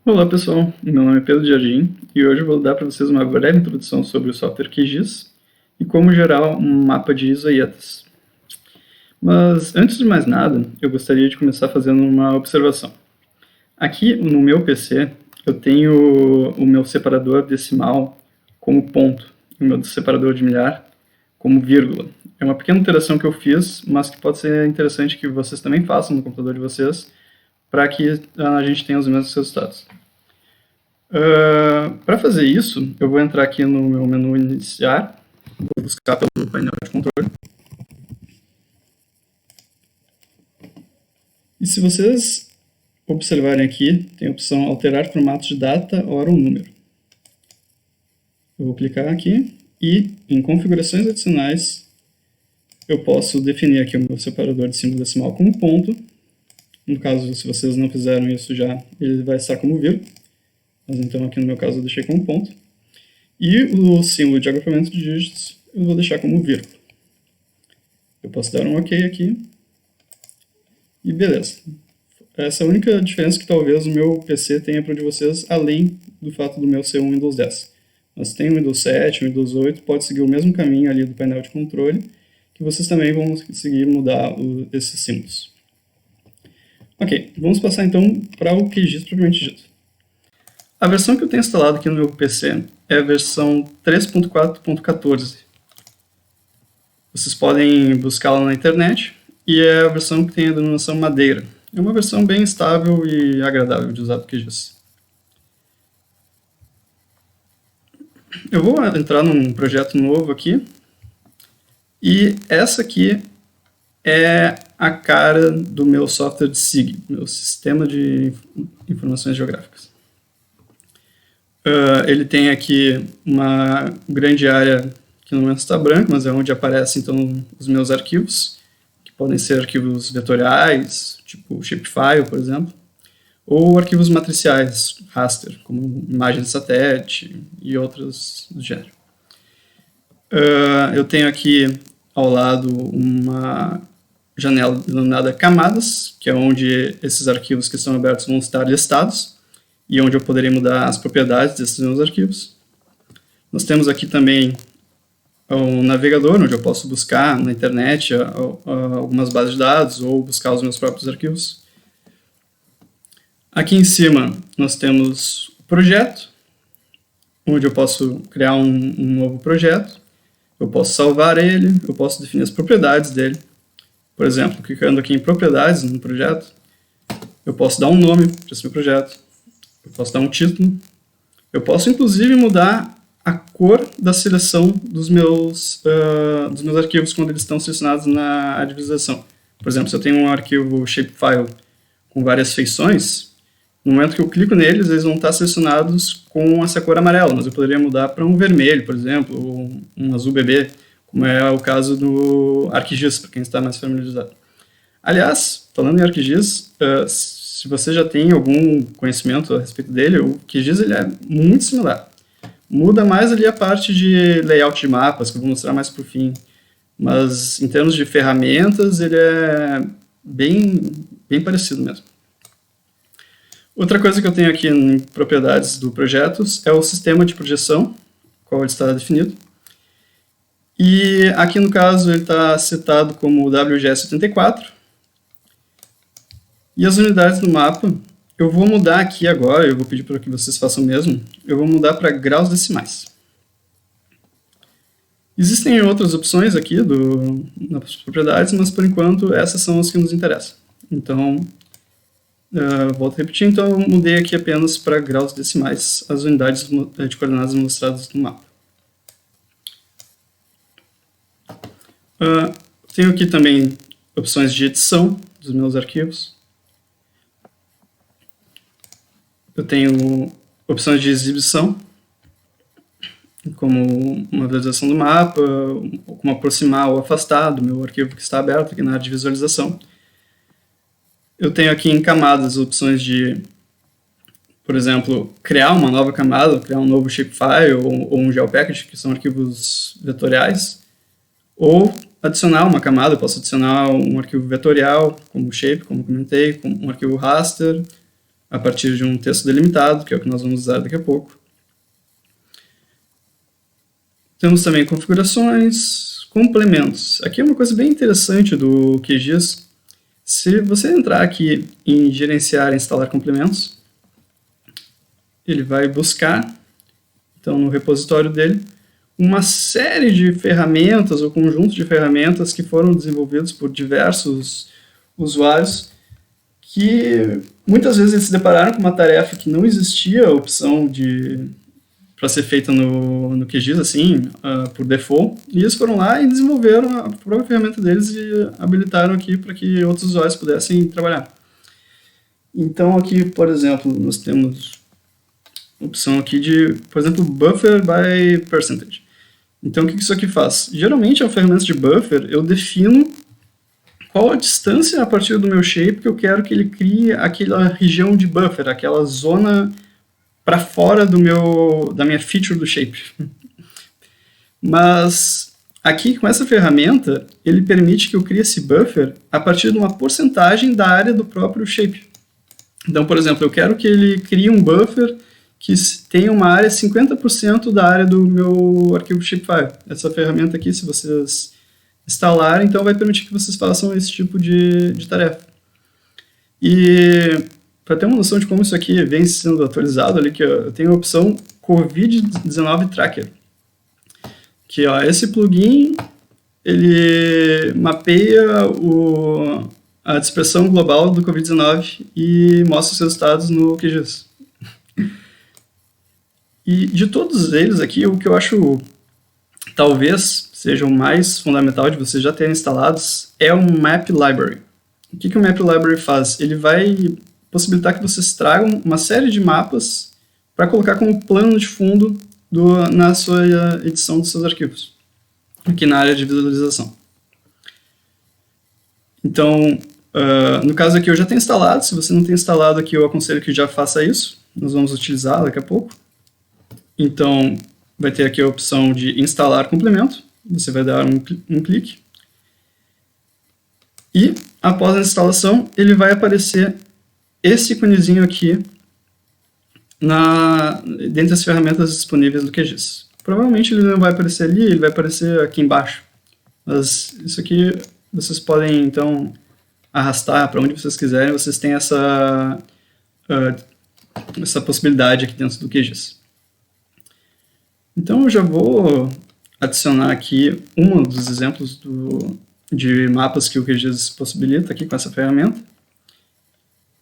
Olá pessoal, meu nome é Pedro Jardim e hoje eu vou dar para vocês uma breve introdução sobre o software QGIS e como gerar um mapa de isoietas. Mas antes de mais nada, eu gostaria de começar fazendo uma observação. Aqui no meu PC eu tenho o meu separador decimal como ponto, e o meu separador de milhar como vírgula. É uma pequena alteração que eu fiz, mas que pode ser interessante que vocês também façam no computador de vocês, para que a gente tenha os mesmos resultados. Para fazer isso, eu vou entrar aqui no meu menu iniciar, vou buscar pelo painel de controle. E se vocês observarem aqui, tem a opção alterar formato de data, hora ou número. Eu vou clicar aqui e em configurações adicionais eu posso definir aqui o meu separador de símbolo decimal como ponto. No caso, se vocês não fizeram isso já, ele vai estar como vírgula. Mas então aqui no meu caso eu deixei como ponto. E o símbolo de agrupamento de dígitos eu vou deixar como vírgula. Eu posso dar um OK aqui. E beleza. Essa é a única diferença que talvez o meu PC tenha para o de vocês, além do fato do meu ser um Windows 10. Mas tem o Windows 7, o Windows 8, pode seguir o mesmo caminho ali do painel de controle, que vocês também vão conseguir mudar esses símbolos. Ok, vamos passar então para o QGIS propriamente dito. A versão que eu tenho instalado aqui no meu PC é a versão 3.4.14. Vocês podem buscá-la na internet e é a versão que tem a denominação Madeira. É uma versão bem estável e agradável de usar do QGIS. Eu vou entrar num projeto novo aqui e essa aqui é a cara do meu software de SIG, meu Sistema de Informações Geográficas. Ele tem aqui uma grande área que no momento está branca, mas é onde aparecem então os meus arquivos, que podem ser arquivos vetoriais, tipo shapefile, por exemplo, ou arquivos matriciais, raster, como imagens de satélite e outros do gênero. Eu tenho aqui ao lado uma janela denominada camadas, que é onde esses arquivos que estão abertos vão estar listados, e onde eu poderei mudar as propriedades desses meus arquivos. Nós temos aqui também o navegador, onde eu posso buscar na internet algumas bases de dados ou buscar os meus próprios arquivos. Aqui em cima nós temos o projeto, onde eu posso criar um novo projeto. Eu posso salvar ele, eu posso definir as propriedades dele. Por exemplo, clicando aqui em propriedades no projeto, eu posso dar um nome para esse meu projeto. Eu posso dar um título. Eu posso, inclusive, mudar a cor da seleção dos meus arquivos quando eles estão selecionados na área de visualização. Por exemplo, se eu tenho um arquivo shapefile com várias feições, no momento que eu clico neles, eles vão estar selecionados com essa cor amarela, mas eu poderia mudar para um vermelho, por exemplo, ou um azul bebê, como é o caso do ArcGIS, para quem está mais familiarizado. Aliás, falando em ArcGIS, se você já tem algum conhecimento a respeito dele, o QGIS ele é muito similar. Muda mais ali a parte de layout de mapas, que eu vou mostrar mais para o fim. Mas em termos de ferramentas, ele é bem parecido mesmo. Outra coisa que eu tenho aqui em propriedades do projeto é o sistema de projeção, qual ele está definido. E aqui no caso ele está citado como WGS84. E as unidades do mapa, eu vou mudar aqui agora, eu vou pedir para que vocês façam o mesmo, eu vou mudar para graus decimais. Existem outras opções aqui nas propriedades, mas por enquanto essas são as que nos interessam. Então, volto a repetir, então eu mudei aqui apenas para graus decimais as unidades de coordenadas mostradas no mapa. Tenho aqui também opções de edição dos meus arquivos. Eu tenho opções de exibição, como uma visualização do mapa, como aproximar ou afastar do meu arquivo que está aberto aqui na área de visualização. Eu tenho aqui em camadas opções de, por exemplo, criar uma nova camada, criar um novo shapefile ou um GeoPackage, que são arquivos vetoriais, ou adicionar uma camada. Eu posso adicionar um arquivo vetorial, como shape, como comentei, como um arquivo raster, a partir de um texto delimitado, que é o que nós vamos usar daqui a pouco. Temos também configurações, complementos. Aqui é uma coisa bem interessante do QGIS. Se você entrar aqui em gerenciar e instalar complementos, ele vai buscar, então, no repositório dele, uma série de ferramentas ou conjuntos de ferramentas que foram desenvolvidos por diversos usuários que muitas vezes eles se depararam com uma tarefa que não existia a opção para ser feita no QGIS, assim, por default, e eles foram lá e desenvolveram a própria ferramenta deles e habilitaram aqui para que outros usuários pudessem trabalhar. Então aqui, por exemplo, nós temos a opção aqui de, por exemplo, buffer by percentage. Então o que isso aqui faz? Geralmente a ferramenta de buffer eu defino qual a distância a partir do meu shape que eu quero que ele crie aquela região de buffer, aquela zona para fora da minha feature do shape. Mas aqui com essa ferramenta, ele permite que eu crie esse buffer a partir de uma porcentagem da área do próprio shape. Então, por exemplo, eu quero que ele crie um buffer que tenha uma área 50% da área do meu arquivo shapefile. Essa ferramenta aqui, se vocês instalarem, então vai permitir que vocês façam esse tipo de tarefa. E para ter uma noção de como isso aqui vem sendo atualizado, ali que eu tenho a opção COVID-19 Tracker, que esse plugin ele mapeia a dispersão global do COVID-19 e mostra os resultados no QGIS. E de todos eles aqui, o que eu acho talvez seja o mais fundamental de vocês já terem instalados é o Map Library. O que o Map Library faz? Ele vai possibilitar que vocês tragam uma série de mapas para colocar como plano de fundo na sua edição dos seus arquivos, aqui na área de visualização. Então, no caso aqui eu já tenho instalado. Se você não tem instalado aqui, eu aconselho que já faça isso. Nós vamos utilizar daqui a pouco. Então, vai ter aqui a opção de instalar complemento. Você vai dar um clique. E, após a instalação, ele vai aparecer esse iconezinho aqui dentre as ferramentas disponíveis do QGIS. Provavelmente ele não vai aparecer ali, ele vai aparecer aqui embaixo. Mas isso aqui vocês podem, então, arrastar para onde vocês quiserem. Vocês têm essa possibilidade aqui dentro do QGIS. Então eu já vou adicionar aqui um dos exemplos de mapas que o QGIS possibilita aqui com essa ferramenta.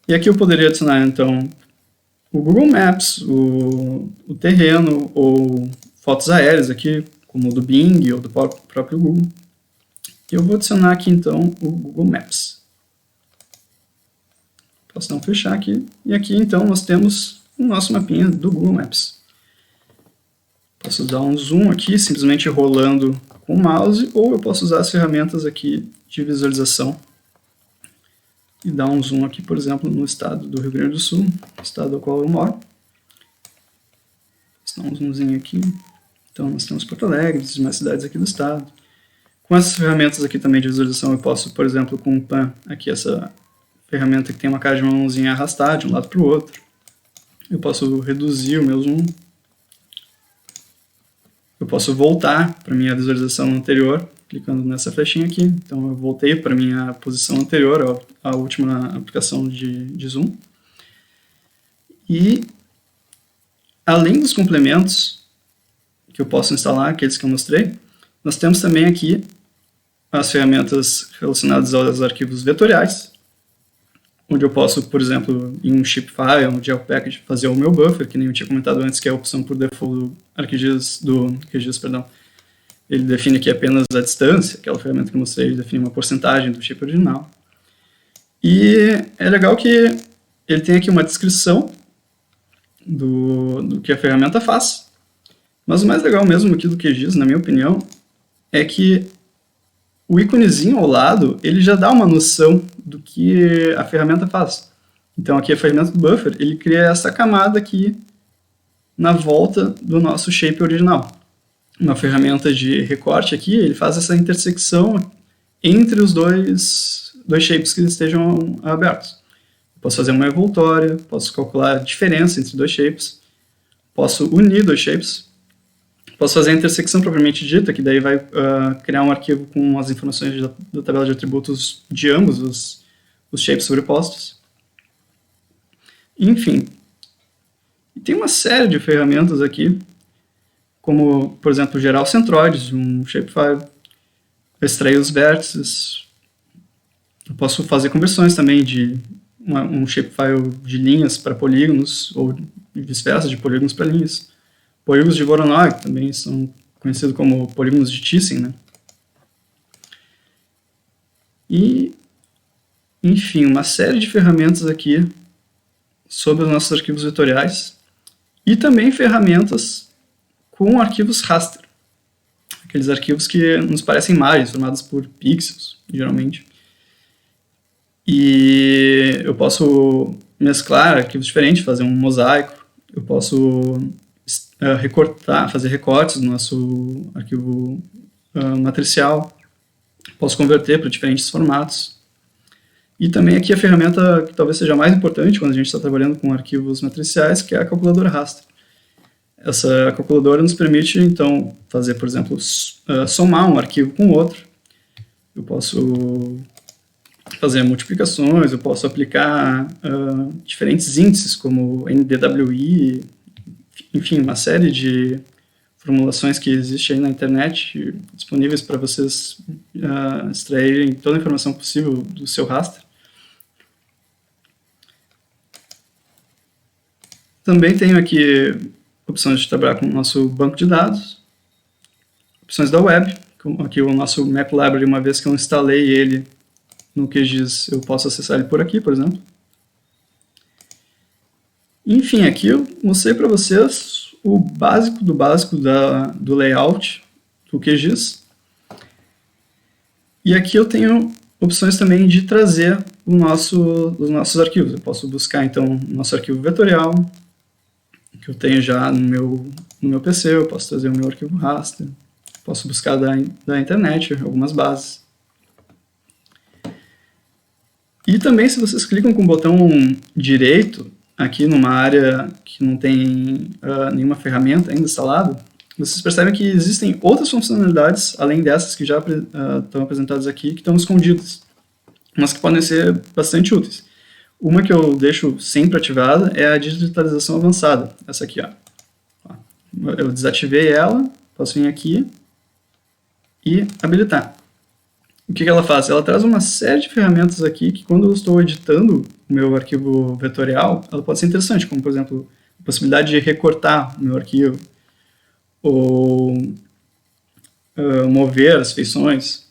E aqui eu poderia adicionar então o Google Maps, o terreno ou fotos aéreas aqui, como o do Bing ou do próprio Google. E eu vou adicionar aqui então o Google Maps. Posso então fechar aqui. E aqui então nós temos o nosso mapinha do Google Maps. Posso dar um zoom aqui, simplesmente rolando com o mouse, ou eu posso usar as ferramentas aqui de visualização e dar um zoom aqui, por exemplo, no estado do Rio Grande do Sul, estado no qual eu moro. Vou dar um zoomzinho aqui. Então nós temos Porto Alegre, as demais cidades aqui do estado. Com essas ferramentas aqui também de visualização, eu posso, por exemplo, com o PAN, aqui essa ferramenta que tem uma cara de mãozinha arrastar de um lado para o outro. Eu posso reduzir o meu zoom. Eu posso voltar para a minha visualização anterior, clicando nessa flechinha aqui. Então eu voltei para a minha posição anterior, à última aplicação de zoom. E, além dos complementos que eu posso instalar, aqueles que eu mostrei, nós temos também aqui as ferramentas relacionadas aos arquivos vetoriais, onde eu posso, por exemplo, em um shapefile, um gel package, fazer o meu buffer, que nem eu tinha comentado antes, que é a opção por default do QGIS, perdão. Ele define aqui apenas a distância, aquela ferramenta que eu mostrei, ele define uma porcentagem do shape original. E é legal que ele tem aqui uma descrição do que a ferramenta faz. Mas o mais legal mesmo aqui do QGIS, na minha opinião, é que o íconezinho ao lado, ele já dá uma noção do que a ferramenta faz. Então aqui a ferramenta do buffer, ele cria essa camada aqui na volta do nosso shape original. Uma ferramenta de recorte aqui, ele faz essa intersecção entre os dois shapes que estejam abertos. Posso fazer uma envoltória, posso calcular a diferença entre dois shapes, posso unir dois shapes, posso fazer a intersecção propriamente dita, que daí vai criar um arquivo com as informações da tabela de atributos de ambos os shapes sobrepostos. Enfim, tem uma série de ferramentas aqui, como, por exemplo, gerar os centroides de um shapefile, extrair os vértices. Eu posso fazer conversões também de um shapefile de linhas para polígonos, ou vice-versa, de polígonos para linhas. Polígonos de Voronoi também são conhecidos como polígonos de Thyssen, né? E, enfim, uma série de ferramentas aqui sobre os nossos arquivos vetoriais e também ferramentas com arquivos raster, aqueles arquivos que nos parecem imagens formadas por pixels, geralmente. E eu posso mesclar arquivos diferentes, fazer um mosaico, eu posso recortar, fazer recortes no nosso arquivo matricial, posso converter para diferentes formatos. E também aqui a ferramenta que talvez seja mais importante quando a gente está trabalhando com arquivos matriciais, que é a calculadora raster. Essa calculadora nos permite, então, fazer, por exemplo, somar um arquivo com outro. Eu posso fazer multiplicações, eu posso aplicar diferentes índices, como NDWI, enfim, uma série de formulações que existem aí na internet, disponíveis para vocês extraírem toda a informação possível do seu raster. Também tenho aqui opções de trabalhar com o nosso banco de dados, opções da web, aqui o nosso Map Library, uma vez que eu instalei ele no QGIS, eu posso acessar ele por aqui, por exemplo. Enfim, aqui eu mostrei para vocês o básico do básico do layout do QGIS. E aqui eu tenho opções também de trazer os nossos arquivos. Eu posso buscar, então, o nosso arquivo vetorial, que eu tenho já no meu PC, eu posso trazer o meu arquivo raster, posso buscar da internet algumas bases. E também, se vocês clicam com o botão direito, aqui numa área que não tem nenhuma ferramenta ainda instalada, vocês percebem que existem outras funcionalidades, além dessas que já estão apresentadas aqui, que estão escondidas, mas que podem ser bastante úteis. Uma que eu deixo sempre ativada é a digitalização avançada, essa aqui, ó. Eu desativei ela, posso vir aqui e habilitar. O que ela faz? Ela traz uma série de ferramentas aqui que, quando eu estou editando o meu arquivo vetorial, ela pode ser interessante, como, por exemplo, a possibilidade de recortar o meu arquivo, ou mover as feições,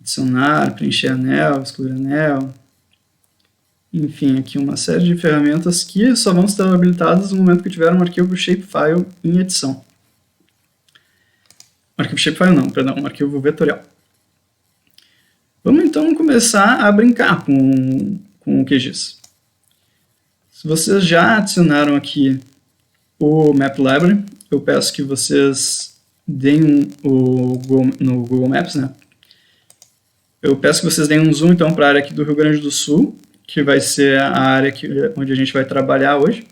adicionar, preencher anel, excluir anel, enfim, aqui uma série de ferramentas que só vão estar habilitadas no momento que eu tiver um arquivo shapefile em edição. Arquivo shapefile não, perdão, um arquivo vetorial. Vamos então começar a brincar com o QGIS. Se vocês já adicionaram aqui o Map Library, eu peço que vocês deem no Google Maps, né? Eu peço que vocês deem um zoom então para a área aqui do Rio Grande do Sul, que vai ser a área onde a gente vai trabalhar hoje.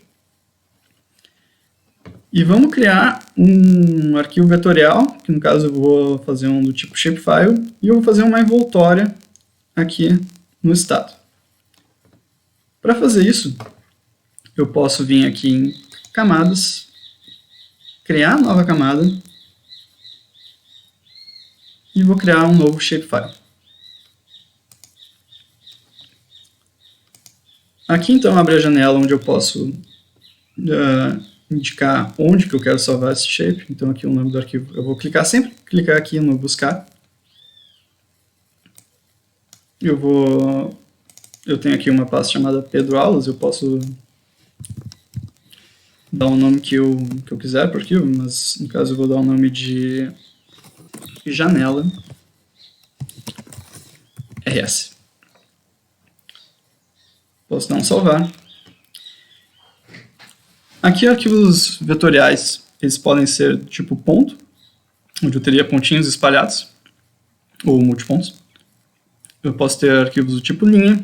E vamos criar um arquivo vetorial, que no caso eu vou fazer um do tipo shapefile, e eu vou fazer uma envoltória aqui no estado. Para fazer isso, eu posso vir aqui em camadas, criar nova camada, e vou criar um novo shapefile. Aqui então abre a janela onde eu posso indicar onde que eu quero salvar esse shape. Então aqui o nome do arquivo, eu vou sempre clicar aqui no buscar. Eu tenho aqui uma pasta chamada Pedro Aulas, eu posso dar o nome que eu quiser para o arquivo, mas no caso eu vou dar o nome de janela RS. Posso dar um salvar. Aqui arquivos vetoriais, eles podem ser tipo ponto, onde eu teria pontinhos espalhados, ou multipontos. Eu posso ter arquivos do tipo linha,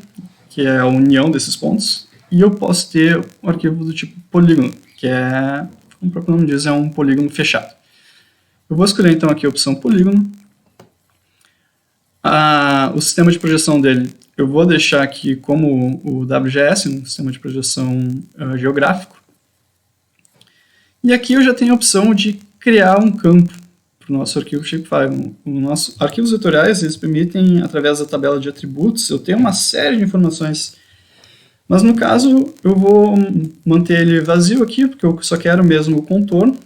que é a união desses pontos, e eu posso ter um arquivo do tipo polígono, que é, como o próprio nome diz, é um polígono fechado. Eu vou escolher então aqui a opção polígono. O sistema de projeção dele, eu vou deixar aqui como o WGS, um sistema de projeção geográfico. E aqui eu já tenho a opção de criar um campo para o nosso arquivo Shapefile. Os arquivos vetoriais, eles permitem, através da tabela de atributos, eu ter uma série de informações. Mas no caso, eu vou manter ele vazio aqui, porque eu só quero mesmo o contorno.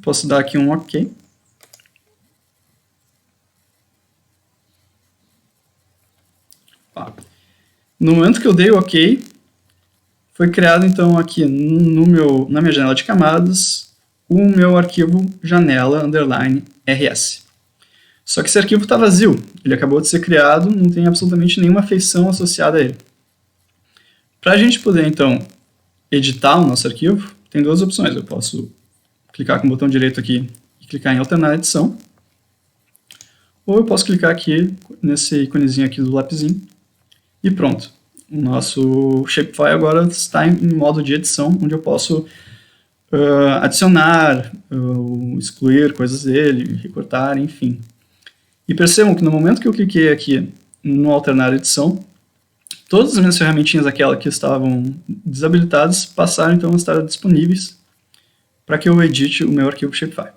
Posso dar aqui um OK. No momento que eu dei o OK, foi criado então aqui na minha janela de camadas o meu arquivo janela_rs. Só que esse arquivo está vazio, ele acabou de ser criado, não tem absolutamente nenhuma feição associada a ele. Para a gente poder então editar o nosso arquivo, tem duas opções. Eu posso clicar com o botão direito aqui e clicar em alternar edição, ou eu posso clicar aqui nesse íconezinho aqui do lapisinho e pronto. O nosso Shapefile agora está em modo de edição, onde eu posso adicionar, excluir coisas dele, recortar, enfim. E percebam que no momento que eu cliquei aqui no alternar edição, todas as minhas ferramentinhas, aquelas que estavam desabilitadas, passaram então a estar disponíveis para que eu edite o meu arquivo Shapefile.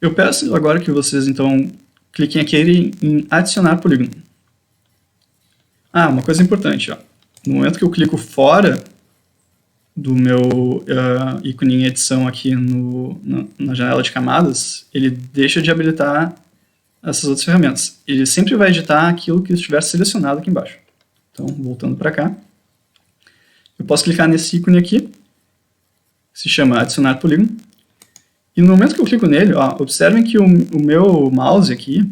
Eu peço agora que vocês então cliquem aqui em adicionar polígono. Uma coisa importante, ó. No momento que eu clico fora do meu ícone em edição aqui na janela de camadas, ele deixa de habilitar essas outras ferramentas. Ele sempre vai editar aquilo que estiver selecionado aqui embaixo. Então, voltando para cá, eu posso clicar nesse ícone aqui, que se chama adicionar polígono, e no momento que eu clico nele, ó, observem que o meu mouse aqui,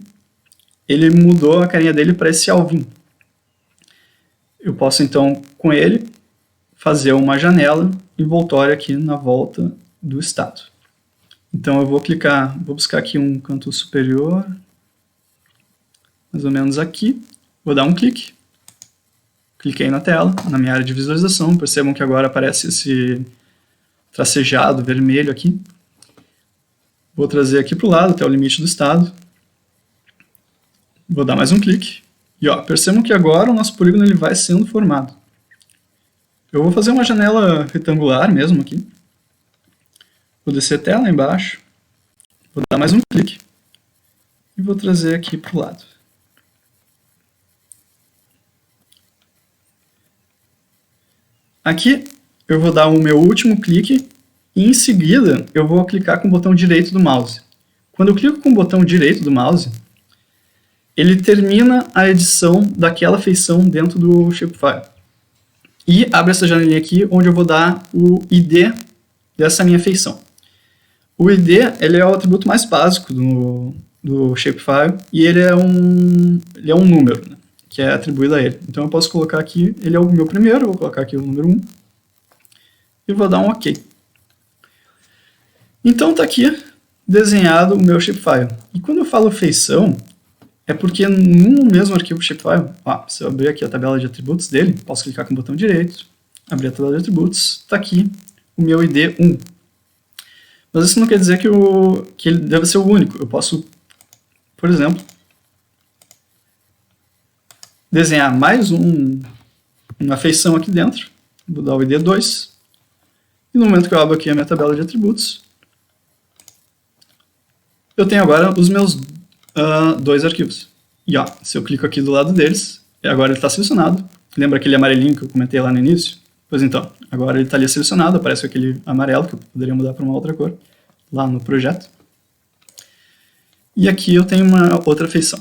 ele mudou a carinha dele para esse alvinho. Eu posso então, com ele, fazer uma janela envoltória aqui na volta do estado. Então eu vou buscar aqui um canto superior, mais ou menos aqui, vou dar um clique, cliquei na tela, na minha área de visualização, percebam que agora aparece esse tracejado vermelho aqui. Vou trazer aqui para o lado, até o limite do estado, vou dar mais um clique, e ó, percebam que agora o nosso polígono ele vai sendo formado. Eu vou fazer uma janela retangular mesmo aqui. Vou descer até lá embaixo. Vou dar mais um clique. E vou trazer aqui para o lado. Aqui eu vou dar o meu último clique. E em seguida eu vou clicar com o botão direito do mouse. Quando eu clico com o botão direito do mouse, ele termina a edição daquela feição dentro do Shapefile. E abre essa janelinha aqui, onde eu vou dar o ID dessa minha feição. O ID ele é o atributo mais básico do Shapefile, e ele é um número, né, que é atribuído a ele. Então eu posso colocar aqui, ele é o meu primeiro, eu vou colocar aqui o número 1, e vou dar um OK. Então está aqui desenhado o meu Shapefile. E quando eu falo feição, é porque no mesmo arquivo Shapefile, se eu abrir aqui a tabela de atributos dele, posso clicar com o botão direito, abrir a tabela de atributos, está aqui o meu ID 1. Mas isso não quer dizer que ele deve ser o único. Eu posso, por exemplo, desenhar mais uma feição aqui dentro, vou dar o ID 2, e no momento que eu abro aqui a minha tabela de atributos, eu tenho agora os meus dois arquivos. E ó, se eu clico aqui do lado deles, agora ele está selecionado. Lembra aquele amarelinho que eu comentei lá no início? Pois então, agora ele está ali selecionado, aparece aquele amarelo que eu poderia mudar para uma outra cor, lá no projeto. E aqui eu tenho uma outra feição.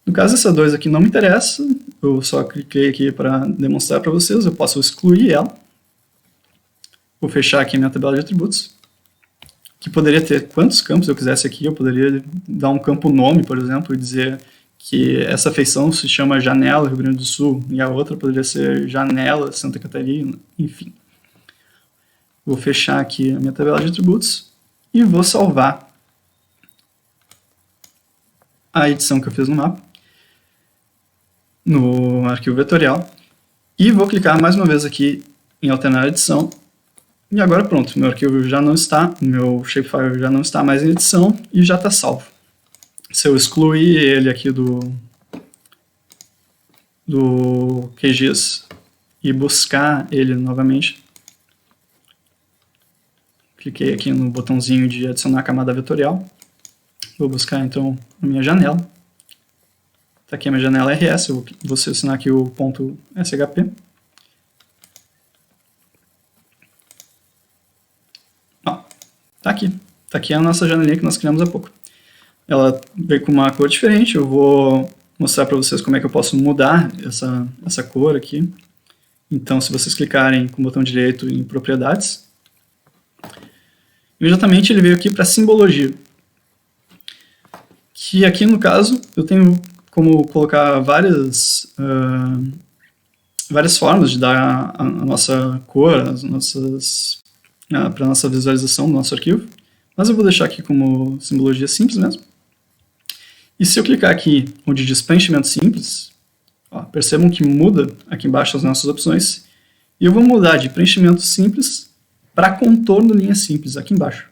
No caso, essa 2 aqui não me interessa, eu só cliquei aqui para demonstrar para vocês, eu posso excluir ela. Vou fechar aqui minha tabela de atributos, que poderia ter quantos campos eu quisesse aqui. Eu poderia dar um campo nome, por exemplo, e dizer que essa feição se chama Janela Rio Grande do Sul, e a outra poderia ser Janela Santa Catarina, enfim. Vou fechar aqui a minha tabela de atributos e vou salvar a edição que eu fiz no mapa. no arquivo vetorial e vou clicar mais uma vez aqui em alternar a edição. E agora pronto, meu arquivo já não está, meu shapefile já não está mais em edição e já está salvo. Se eu excluir ele aqui do QGIS e buscar ele novamente, cliquei aqui no botãozinho de adicionar camada vetorial, vou buscar então a minha janela, está aqui a minha janela RS, eu vou selecionar aqui o ponto SHP, tá aqui a nossa janelinha que nós criamos há pouco. Ela veio com uma cor diferente, eu vou mostrar para vocês como é que eu posso mudar essa cor aqui. Então, se vocês clicarem com o botão direito em propriedades, imediatamente ele veio aqui para simbologia. Que aqui no caso, eu tenho como colocar várias formas de dar a nossa cor, para a nossa visualização do nosso arquivo. Mas eu vou deixar aqui como simbologia simples mesmo. E se eu clicar aqui onde diz preenchimento simples, ó, percebam que muda aqui embaixo as nossas opções. E eu vou mudar de preenchimento simples para contorno linha simples, aqui embaixo.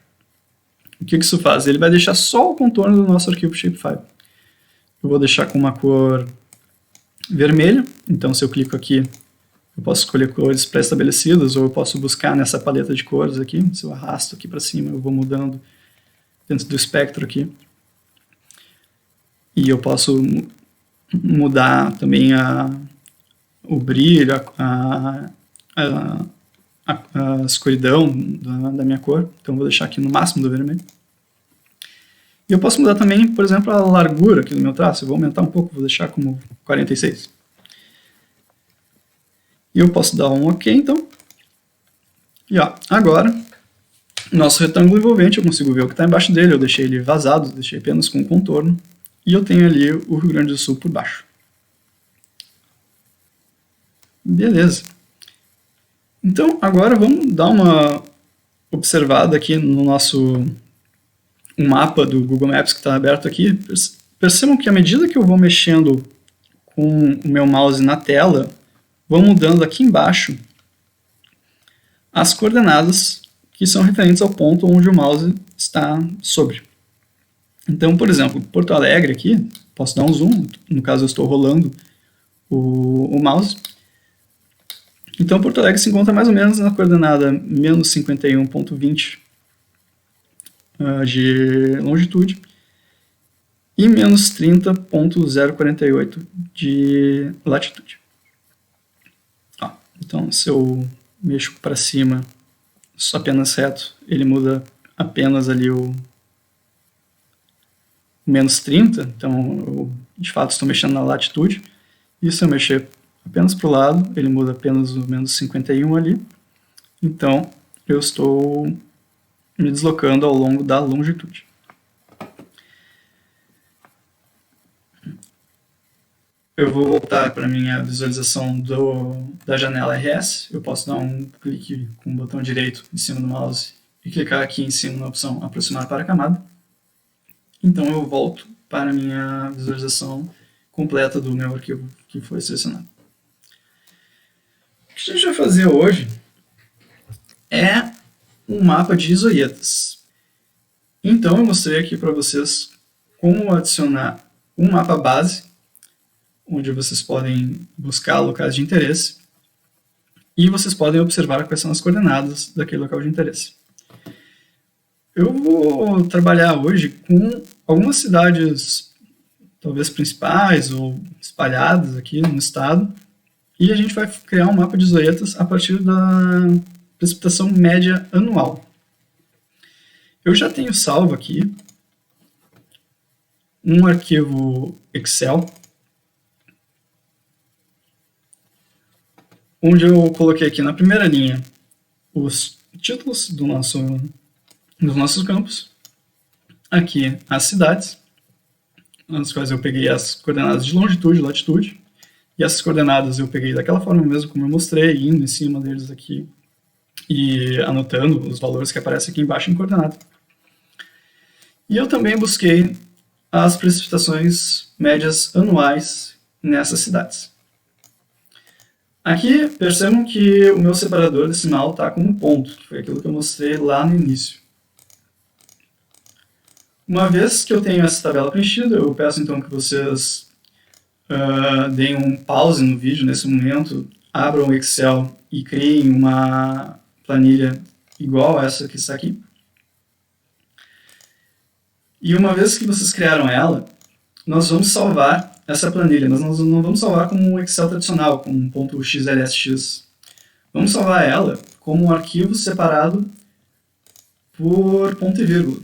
O que isso faz? Ele vai deixar só o contorno do nosso arquivo shapefile. Eu vou deixar com uma cor vermelha, então se eu clico aqui, eu posso escolher cores pré-estabelecidas, ou eu posso buscar nessa paleta de cores aqui. Se eu arrasto aqui para cima, eu vou mudando dentro do espectro aqui. E eu posso mudar também o brilho, a escuridão da minha cor. Então eu vou deixar aqui no máximo do vermelho. E eu posso mudar também, por exemplo, a largura aqui do meu traço. Eu vou aumentar um pouco, vou deixar como 46. E eu posso dar um OK, então. E ó, agora, nosso retângulo envolvente, eu consigo ver o que está embaixo dele. Eu deixei ele vazado, deixei apenas com contorno. E eu tenho ali o Rio Grande do Sul por baixo. Beleza. Então, agora vamos dar uma observada aqui no nosso mapa do Google Maps que está aberto aqui. Percebam que à medida que eu vou mexendo com o meu mouse na tela, vão mudando aqui embaixo as coordenadas que são referentes ao ponto onde o mouse está sobre. Então, por exemplo, Porto Alegre aqui, posso dar um zoom, no caso eu estou rolando o mouse. Então, Porto Alegre se encontra mais ou menos na coordenada menos 51,20 de longitude e menos 30,048 de latitude. Então, se eu mexo para cima, só apenas reto, ele muda apenas ali o menos 30, então eu de fato estou mexendo na latitude. E se eu mexer apenas para o lado, ele muda apenas o menos 51 ali. Então eu estou me deslocando ao longo da longitude. Eu vou voltar para a minha visualização da janela RS. Eu posso dar um clique com o botão direito em cima do mouse e clicar aqui em cima na opção aproximar para a camada. Então eu volto para a minha visualização completa do meu arquivo que foi selecionado. O que a gente vai fazer hoje é um mapa de isoietas. Então eu mostrei aqui para vocês como adicionar um mapa base, onde vocês podem buscar locais de interesse e vocês podem observar quais são as coordenadas daquele local de interesse. Eu vou trabalhar hoje com algumas cidades, talvez principais ou espalhadas aqui no estado, e a gente vai criar um mapa de isoietas a partir da precipitação média anual. Eu já tenho salvo aqui um arquivo Excel, onde eu coloquei aqui na primeira linha os títulos dos nossos campos, aqui as cidades, nas quais eu peguei as coordenadas de longitude e latitude, e essas coordenadas eu peguei daquela forma mesmo como eu mostrei, indo em cima deles aqui e anotando os valores que aparecem aqui embaixo em coordenada. E eu também busquei as precipitações médias anuais nessas cidades. Aqui, percebam que o meu separador decimal está como ponto, que foi aquilo que eu mostrei lá no início. Uma vez que eu tenho essa tabela preenchida, eu peço então que vocês deem um pause no vídeo nesse momento, abram o Excel e criem uma planilha igual a essa que está aqui. E uma vez que vocês criaram ela, nós vamos salvar essa planilha. Nós não vamos salvar como um Excel tradicional, com um .xlsx. Vamos salvar ela como um arquivo separado por ponto e vírgula.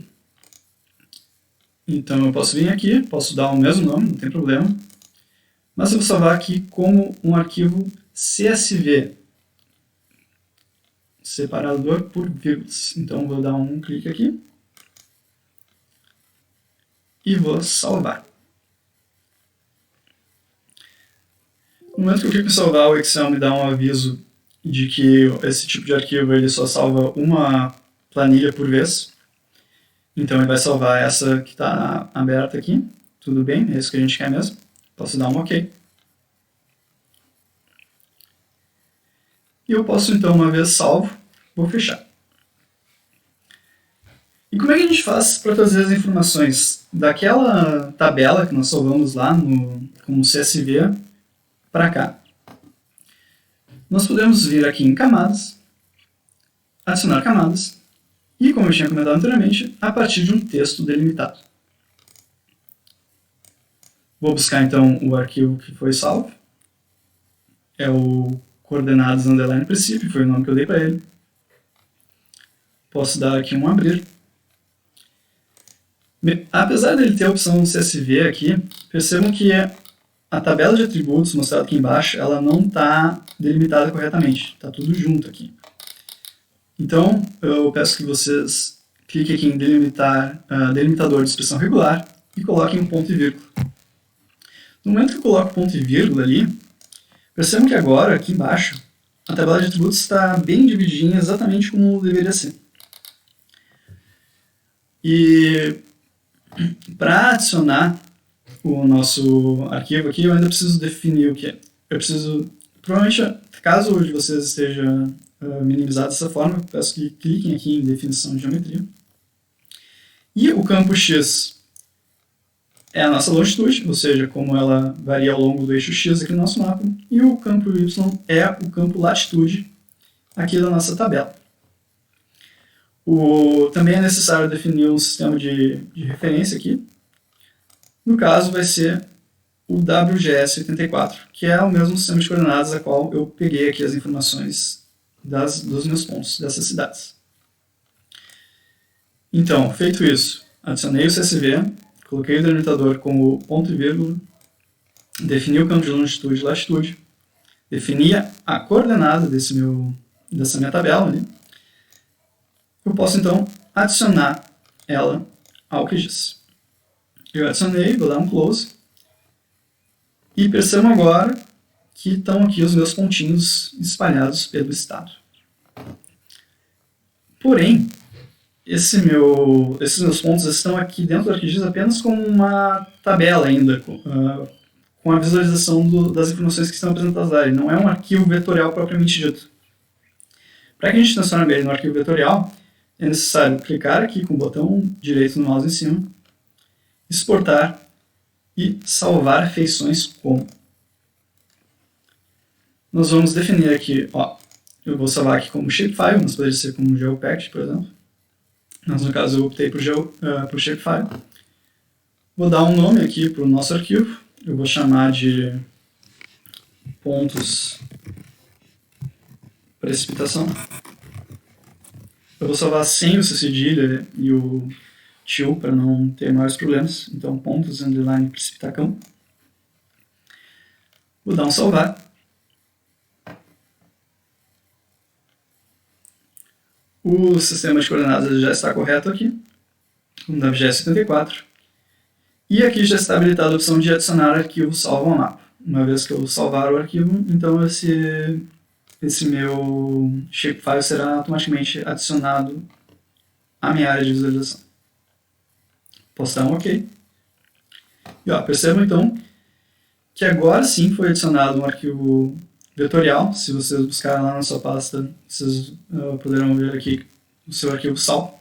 Então eu posso vir aqui, posso dar o mesmo nome, não tem problema. Mas eu vou salvar aqui como um arquivo CSV, separador por vírgulas. Então eu vou dar um clique aqui e vou salvar. No momento que eu clico em salvar, o Excel me dá um aviso de que esse tipo de arquivo ele só salva uma planilha por vez. Então ele vai salvar essa que está aberta aqui. Tudo bem, é isso que a gente quer mesmo. Posso dar um OK. E eu posso então, uma vez salvo, vou fechar. E como é que a gente faz para trazer as informações daquela tabela que nós salvamos lá como CSV para cá? Nós podemos vir aqui em camadas, adicionar camadas, e como eu tinha comentado anteriormente, a partir de um texto delimitado. Vou buscar então o arquivo que foi salvo, é o coordenadas underline princípio, foi o nome que eu dei para ele. Posso dar aqui um abrir. Apesar dele ter a opção CSV aqui, percebam que a tabela de atributos mostrada aqui embaixo, ela não está delimitada corretamente, está tudo junto aqui. Então, eu peço que vocês cliquem aqui em delimitador de expressão regular e coloquem um ponto e vírgula. No momento que eu coloco ponto e vírgula ali, percebam que agora, aqui embaixo, a tabela de atributos está bem divididinha exatamente como deveria ser. E para adicionar o nosso arquivo aqui, eu ainda preciso definir o que é. Eu preciso, provavelmente, caso o de vocês esteja minimizado dessa forma, eu peço que cliquem aqui em definição de geometria. E o campo X é a nossa longitude, ou seja, como ela varia ao longo do eixo X aqui no nosso mapa. E o campo Y é o campo latitude aqui da nossa tabela. Também é necessário definir um sistema de referência aqui. No caso, vai ser o WGS84, que é o mesmo sistema de coordenadas a qual eu peguei aqui as informações dos meus pontos, dessas cidades. Então, feito isso, adicionei o CSV, coloquei o delimitador como ponto e vírgula, defini o campo de longitude e latitude, defini a coordenada dessa minha tabela ali. Eu posso então adicionar ela ao QGIS. Eu adicionei, vou dar um close. E percebam agora que estão aqui os meus pontinhos espalhados pelo estado. Porém, esses meus pontos estão aqui dentro do ArcGIS apenas como uma tabela ainda, com a visualização das informações que estão apresentadas lá. Ele não é um arquivo vetorial propriamente dito. Para que a gente transforme ele no arquivo vetorial, é necessário clicar aqui com o botão direito no mouse em cima, exportar e salvar feições como. Nós vamos definir aqui, eu vou salvar aqui como shapefile, mas poderia ser como GeoPact, por exemplo. Mas no caso eu optei por shapefile. Vou dar um nome aqui para o nosso arquivo, eu vou chamar de pontos precipitação. Eu vou salvar sem o cedilha e o til para não ter maiores problemas. Então, pontos underline precipitacão. Vou dar um salvar. O sistema de coordenadas já está correto aqui, com o WGS84. E aqui já está habilitada a opção de adicionar arquivo salvo ao mapa. Uma vez que eu salvar o arquivo, então esse meu shapefile será automaticamente adicionado à minha área de visualização. Posso dar um OK. E percebam então que agora sim foi adicionado um arquivo vetorial. Se vocês buscarem lá na sua pasta, vocês poderão ver aqui o seu arquivo sal.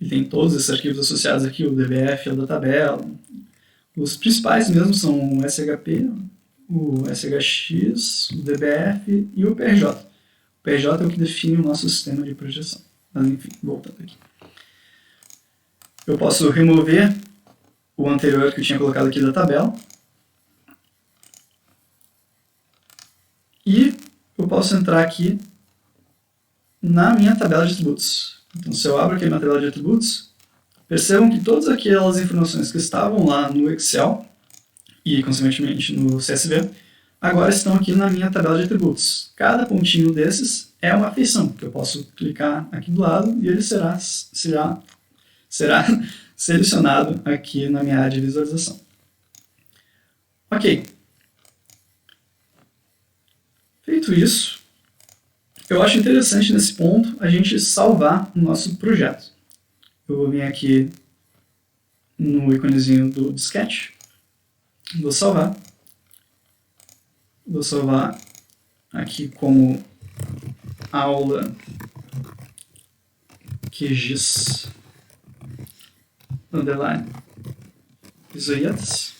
E tem todos esses arquivos associados aqui, o dbf, o da tabela. Os principais mesmo são o SHP, o SHX, o dbf e o PRJ. O PRJ é o que define o nosso sistema de projeção. Mas enfim, voltando aqui. Eu posso remover o anterior que eu tinha colocado aqui da tabela. E eu posso entrar aqui na minha tabela de atributos. Então, se eu abro aqui a minha tabela de atributos, percebam que todas aquelas informações que estavam lá no Excel e, consequentemente, no CSV, agora estão aqui na minha tabela de atributos. Cada pontinho desses é uma feição, que eu posso clicar aqui do lado e ele será selecionado aqui na minha área de visualização. Ok. Feito isso, eu acho interessante nesse ponto a gente salvar o nosso projeto. Eu vou vir aqui no íconezinho do disquete, vou salvar. Vou salvar aqui como aula QGIS underline isoietas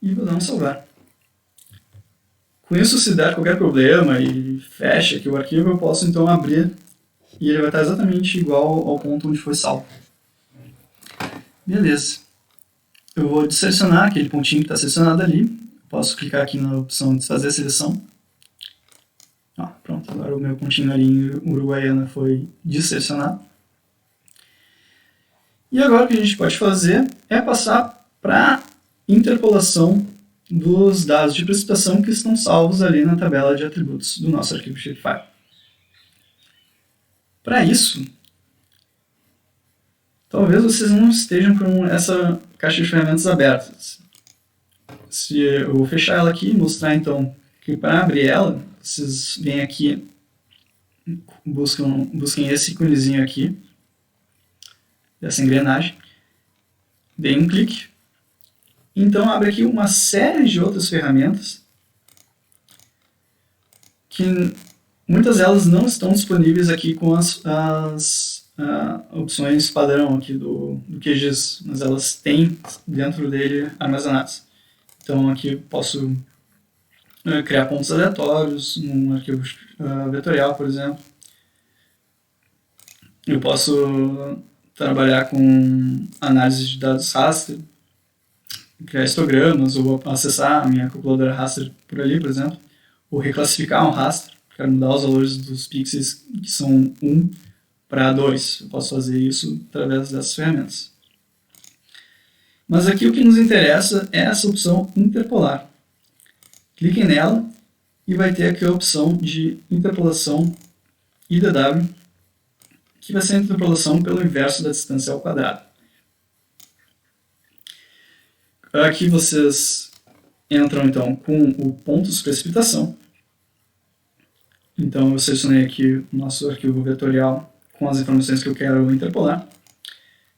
e vou dar um salvar. Com isso, se der qualquer problema e fecha aqui o arquivo, eu posso então abrir e ele vai estar exatamente igual ao ponto onde foi salvo. Beleza. Eu vou desselecionar aquele pontinho que está selecionado ali. Posso clicar aqui na opção desfazer a seleção. Pronto, agora o meu pontinho ali em Uruguaiana foi desselecionado. E agora o que a gente pode fazer é passar para a interpolação dos dados de precipitação que estão salvos ali na tabela de atributos do nosso arquivo shapefile. Para isso, talvez vocês não estejam com essa caixa de ferramentas aberta. Se eu vou fechar ela aqui e mostrar então que para abrir ela, vocês vêm aqui, busquem esse íconezinho aqui, dessa engrenagem, deem um clique. Então abre aqui uma série de outras ferramentas que muitas delas não estão disponíveis aqui com as opções padrão aqui do QGIS, mas elas têm dentro dele armazenadas. Então aqui posso criar pontos aleatórios num arquivo vetorial, por exemplo. Eu posso trabalhar com análise de dados raster, criar histogramas, ou acessar a minha calculadora raster por ali, por exemplo, ou reclassificar um raster, quero mudar os valores dos pixels que são 1 para 2. Eu posso fazer isso através dessas ferramentas. Mas aqui o que nos interessa é essa opção interpolar. Cliquem nela e vai ter aqui a opção de interpolação IDW, que vai ser a interpolação pelo inverso da distância ao quadrado. Aqui vocês entram então com o pontos de precipitação. Então eu selecionei aqui o nosso arquivo vetorial com as informações que eu quero interpolar.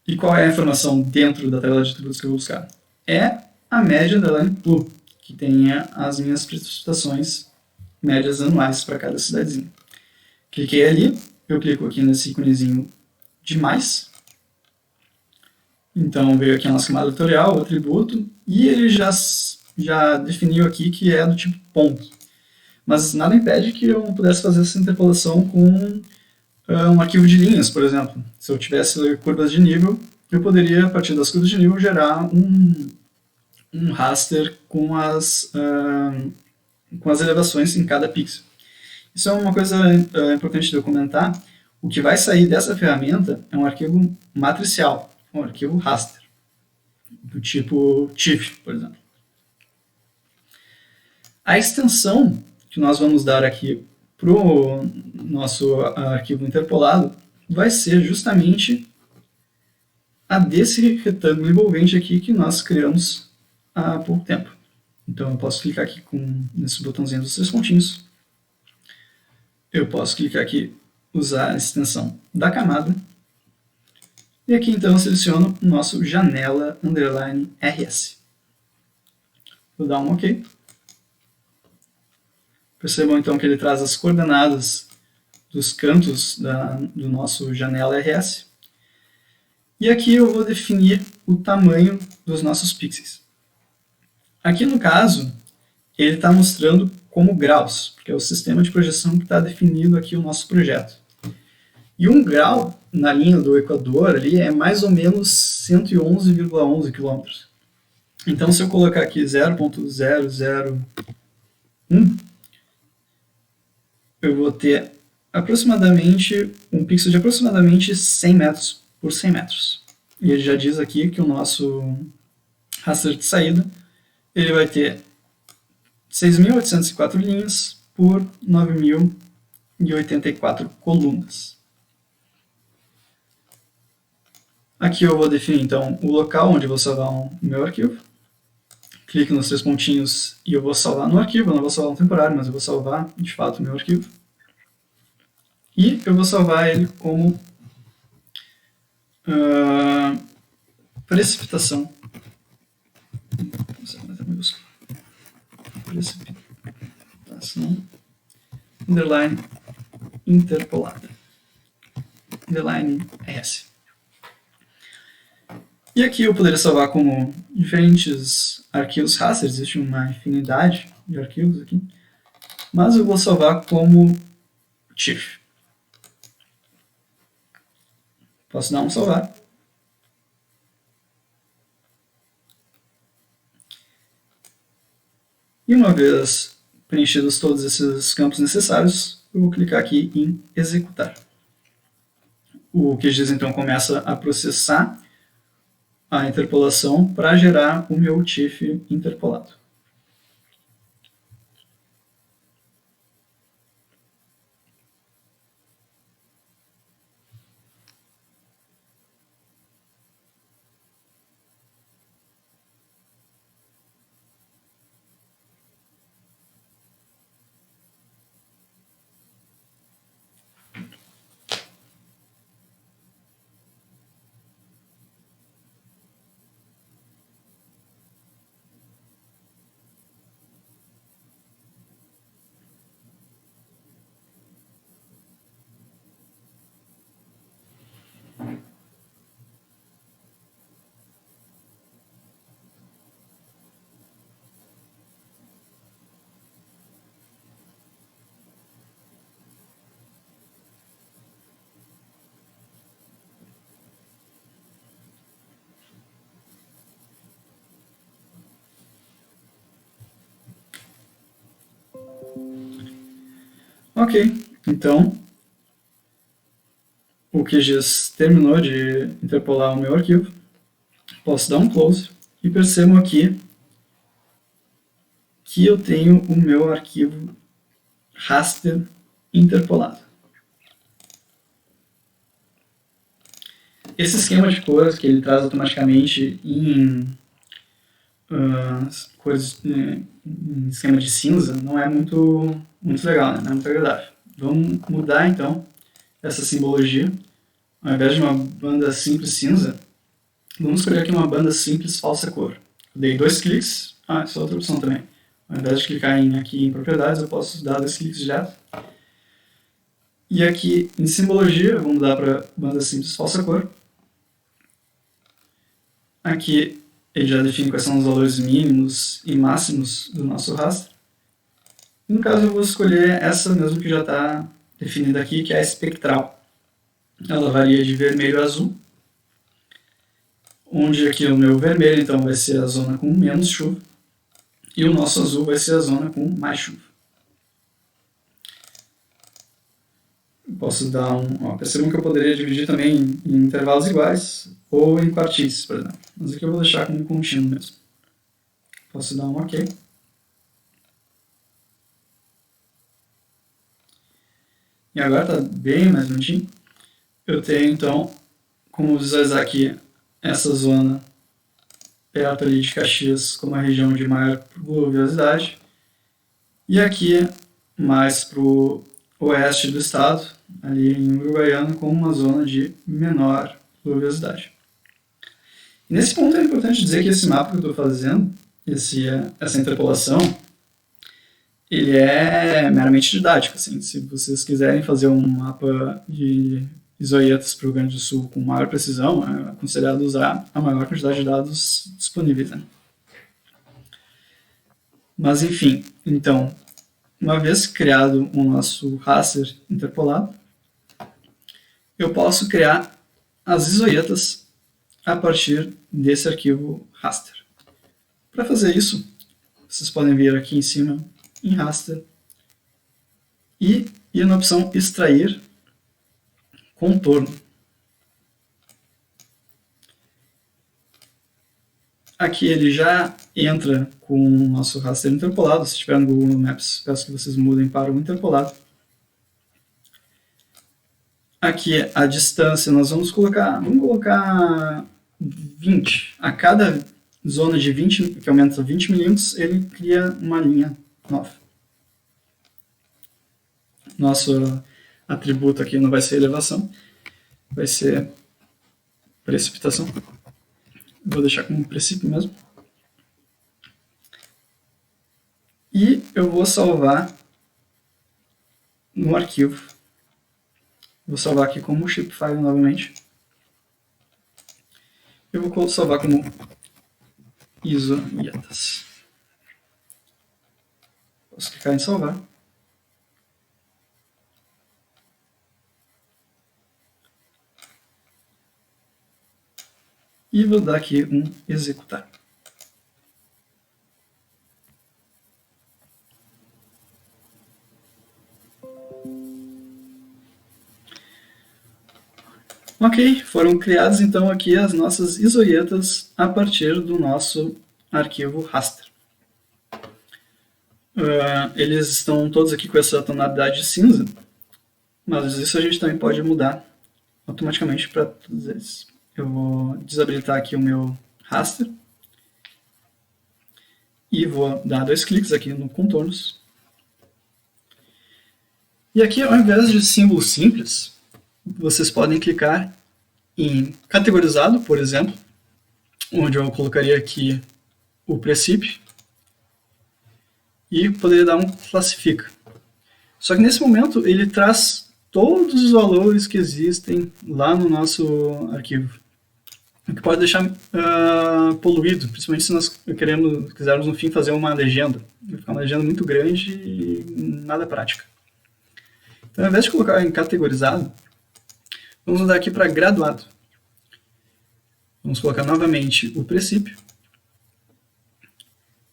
E qual é a informação dentro da tabela de atributos que eu vou buscar? É a média da line Plu, que tenha as minhas precipitações médias anuais para cada cidadezinha. Cliquei ali, eu clico aqui nesse íconezinho de mais. Então veio aqui a nossa camada vetorial, o atributo, e ele já definiu aqui que é do tipo ponto. Mas nada impede que eu pudesse fazer essa interpolação com um arquivo de linhas, por exemplo. Se eu tivesse curvas de nível, eu poderia, a partir das curvas de nível, gerar um raster com as elevações em cada pixel. Isso é uma coisa importante de eu comentar. O que vai sair dessa ferramenta é um arquivo matricial, um arquivo raster, do tipo TIFF, por exemplo. A extensão que nós vamos dar aqui para o nosso arquivo interpolado vai ser justamente a desse retângulo envolvente aqui que nós criamos há pouco tempo. Então eu posso clicar aqui nesse botãozinho dos 3 pontinhos. Eu posso clicar aqui, usar a extensão da camada. E aqui então eu seleciono o nosso janela underline RS. Vou dar um OK. Percebam então que ele traz as coordenadas dos cantos do nosso janela RS. E aqui eu vou definir o tamanho dos nossos pixels. Aqui no caso, ele está mostrando como graus, porque é o sistema de projeção que está definindo aqui o nosso projeto. E 1 grau na linha do Equador ali é mais ou menos 111,11 km. Então, se eu colocar aqui 0,001, eu vou ter aproximadamente um pixel de aproximadamente 100 metros por 100 metros. E ele já diz aqui que o nosso raster de saída ele vai ter 6.804 linhas por 9.084 colunas. Aqui eu vou definir então o local onde eu vou salvar o meu arquivo. Clique nos 3 pontinhos e eu vou salvar no arquivo. Eu não vou salvar no temporário, mas eu vou salvar de fato o meu arquivo. E eu vou salvar ele como precipitação. Precipitação underline interpolada. Underline RS. E aqui eu poderia salvar como diferentes arquivos raster, existe uma infinidade de arquivos aqui, mas eu vou salvar como TIFF. Posso dar um salvar. E uma vez preenchidos todos esses campos necessários, eu vou clicar aqui em executar. O QGIS então começa a processar a interpolação para gerar o meu TIFF interpolado. Ok, então o QGIS terminou de interpolar o meu arquivo. Posso dar um close e percebo aqui que eu tenho o meu arquivo raster interpolado. Esse esquema de cores que ele traz automaticamente em cores em esquema de cinza não é muito legal, né? Não é muito agradável. Vamos mudar então essa simbologia. Ao invés de uma banda simples cinza, vamos escolher aqui uma banda simples falsa cor. Dei 2 cliques. Essa é outra opção também. Ao invés de clicar aqui em propriedades, eu posso dar 2 cliques direto. E aqui em simbologia, vamos mudar para banda simples falsa cor. Aqui ele já define quais são os valores mínimos e máximos do nosso raster. E no caso eu vou escolher essa mesmo que já está definida aqui, que é a espectral. Ela varia de vermelho a azul, onde aqui o meu vermelho então vai ser a zona com menos chuva, e o nosso azul vai ser a zona com mais chuva. Posso dar percebam que eu poderia dividir também em intervalos iguais, ou em quartis, por exemplo. Mas aqui eu vou deixar como contínuo mesmo. Posso dar um OK. E agora está bem mais bonitinho. Eu tenho, então, como visualizar aqui essa zona perto ali de Caxias como a região de maior pluviosidade. E aqui, mais para o oeste do estado, ali em Uruguaiana, como uma zona de menor pluviosidade. E nesse ponto é importante dizer que esse mapa que eu estou fazendo, essa interpolação, ele é meramente didático. Assim. Se vocês quiserem fazer um mapa de isoietas para o Rio Grande do Sul com maior precisão, é aconselhado usar a maior quantidade de dados disponíveis. Né? Mas enfim, então, uma vez criado o nosso raster interpolado, eu posso criar as isoietas a partir desse arquivo raster. Para fazer isso, vocês podem vir aqui em cima em raster e ir na opção extrair contorno. Aqui ele já entra com o nosso raster interpolado. Se estiver no Google Maps, peço que vocês mudem para o interpolado. Aqui a distância nós vamos colocar 20. A cada zona de 20, que aumenta 20 milímetros, ele cria uma linha nova. Nosso atributo aqui não vai ser elevação, vai ser precipitação. Vou deixar como princípio mesmo. E eu vou salvar no arquivo. Vou salvar aqui como shapefile novamente. Eu vou salvar como isoietas. Posso clicar em salvar. E vou dar aqui um executar. Ok, foram criadas então aqui as nossas isoietas a partir do nosso arquivo raster. Eles estão todos aqui com essa tonalidade cinza, mas isso a gente também pode mudar automaticamente para todos eles. Eu vou desabilitar aqui o meu raster e vou dar 2 cliques aqui no contornos. E aqui, ao invés de símbolo simples, vocês podem clicar em categorizado, por exemplo, onde eu colocaria aqui o precip e poderia dar um classifica. Só que nesse momento ele traz todos os valores que existem lá no nosso arquivo, o que pode deixar poluído, principalmente se nós quisermos no fim fazer uma legenda. Vai ficar uma legenda muito grande e nada prática. Então, ao invés de colocar em categorizado, vamos mudar aqui para graduado. Vamos colocar novamente o princípio.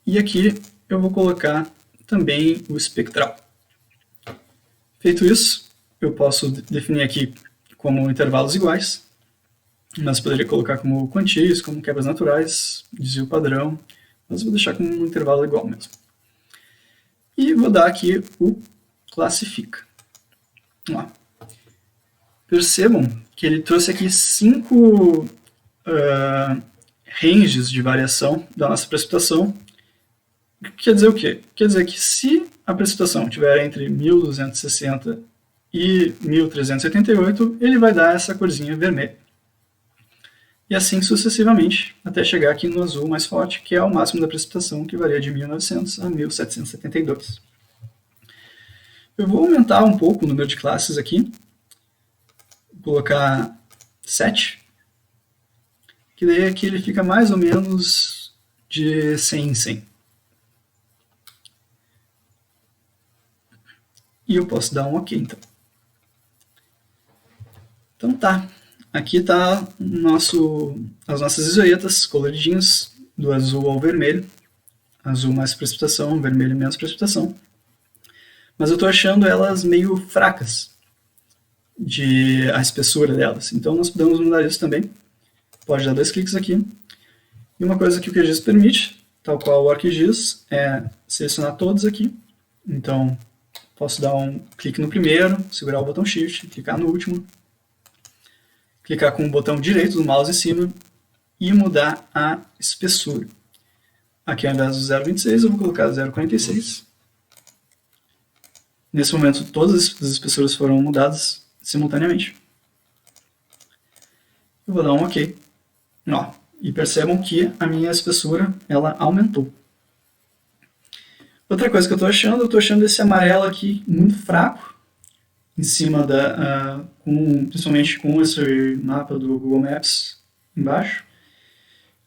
E aqui eu vou colocar também o espectral. Feito isso, eu posso definir aqui como intervalos iguais, mas poderia colocar como quantias, como quebras naturais, desvio padrão, mas vou deixar como um intervalo igual mesmo. E vou dar aqui o classifica. Vamos lá. Percebam que ele trouxe aqui 5 ranges de variação da nossa precipitação. Quer dizer o quê? Quer dizer que se a precipitação estiver entre 1260 e 1388, ele vai dar essa corzinha vermelha. E assim sucessivamente, até chegar aqui no azul mais forte, que é o máximo da precipitação, que varia de 1900 a 1772. Eu vou aumentar um pouco o número de classes aqui, vou colocar 7, que daí aqui ele fica mais ou menos de 100 em 100. E eu posso dar um OK, então. Então tá, aqui está as nossas isoietas coloridinhas, do azul ao vermelho. Azul mais precipitação, vermelho menos precipitação. Mas eu estou achando elas meio fracas, a espessura delas. Então nós podemos mudar isso também. Pode dar 2 cliques aqui. E uma coisa que o QGIS permite, tal qual o ArcGIS, é selecionar todos aqui. Então, posso dar um clique no primeiro, segurar o botão Shift, clicar no último, clicar com o botão direito do mouse em cima e mudar a espessura. Aqui, ao invés do 0,26, eu vou colocar 0,46. Nesse momento, todas as espessuras foram mudadas simultaneamente. eu vou dar um OK. Ó, e percebam que a minha espessura ela aumentou. Outra coisa que eu estou achando esse amarelo aqui muito fraco, em cima principalmente com esse mapa do Google Maps embaixo.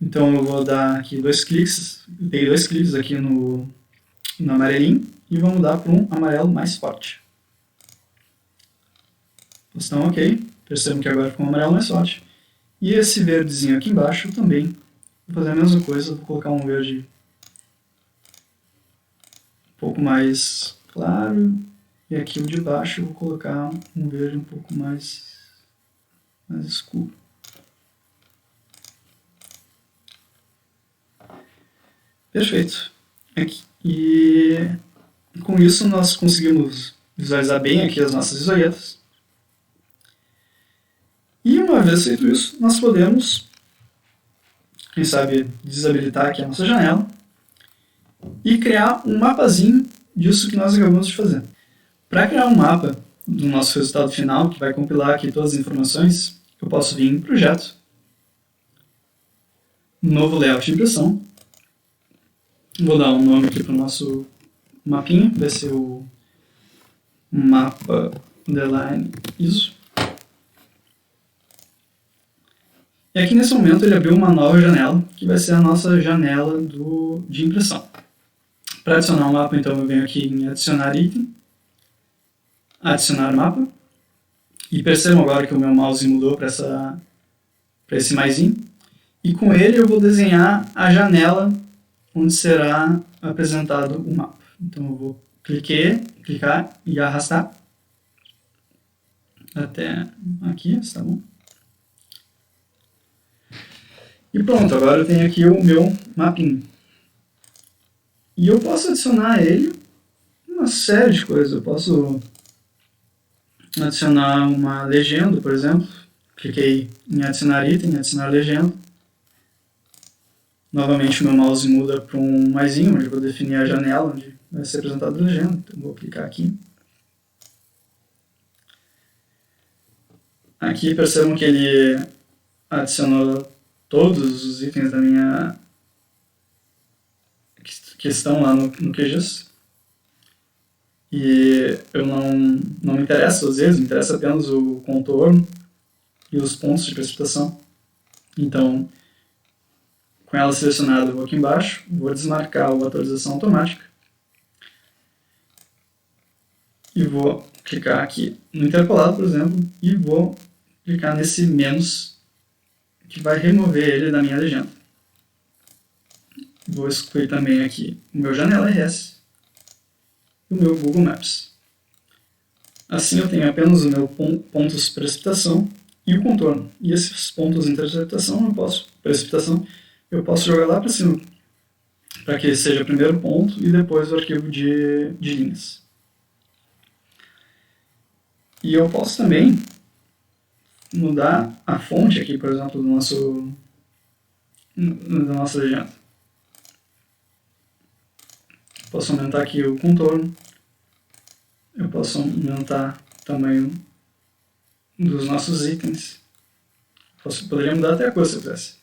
Então eu vou dar aqui 2 cliques, dei 2 cliques aqui no amarelinho e vou mudar para um amarelo mais forte. Então OK, percebam que agora ficou um amarelo mais forte. E esse verdezinho aqui embaixo também, vou fazer a mesma coisa, vou colocar um verde um pouco mais claro. E aqui o de baixo eu vou colocar um verde um pouco mais escuro. Perfeito. Aqui. E com isso nós conseguimos visualizar bem aqui as nossas isoietas. E uma vez feito isso, nós podemos, quem sabe, desabilitar aqui a nossa janela e criar um mapazinho disso que nós acabamos de fazer. Para criar um mapa do nosso resultado final, que vai compilar aqui todas as informações, eu posso vir em Projeto, Novo Layout de Impressão. Vou dar um nome aqui para o nosso mapinha, vai ser o mapa underline ISO. E aqui nesse momento ele abriu uma nova janela, que vai ser a nossa janela de impressão. Para adicionar um mapa, então eu venho aqui em Adicionar Item, Adicionar Mapa, e percebam agora que o meu mouse mudou para esse maisinho, e com ele eu vou desenhar a janela onde será apresentado o mapa. Então eu vou clicar e arrastar até aqui, está bom? E pronto, agora eu tenho aqui o meu mapinha. E eu posso adicionar a ele uma série de coisas. Eu posso adicionar uma legenda, por exemplo. Cliquei em adicionar item, adicionar legenda. Novamente o meu mouse muda para um maisinho, onde eu vou definir a janela onde vai ser apresentada a legenda. Então vou clicar aqui. Aqui percebam que ele adicionou todos os itens da minha que estão lá no QGIS. E eu não me interessa às vezes, me interessa apenas o contorno e os pontos de precipitação. Então, com ela selecionada, eu vou aqui embaixo, vou desmarcar a atualização automática e vou clicar aqui no interpolado, por exemplo, e vou clicar nesse menos que vai remover ele da minha legenda. Vou excluir também aqui o meu janela RS e o meu Google Maps. Assim eu tenho apenas o meu pontos de precipitação e o contorno. E esses pontos de precipitação eu posso jogar lá para cima, para que seja o primeiro ponto e depois o arquivo de linhas. E eu posso também mudar a fonte aqui, por exemplo, da nossa legenda. Posso aumentar aqui o contorno. Eu posso aumentar o tamanho dos nossos itens. Poderia mudar até a cor se eu quisesse.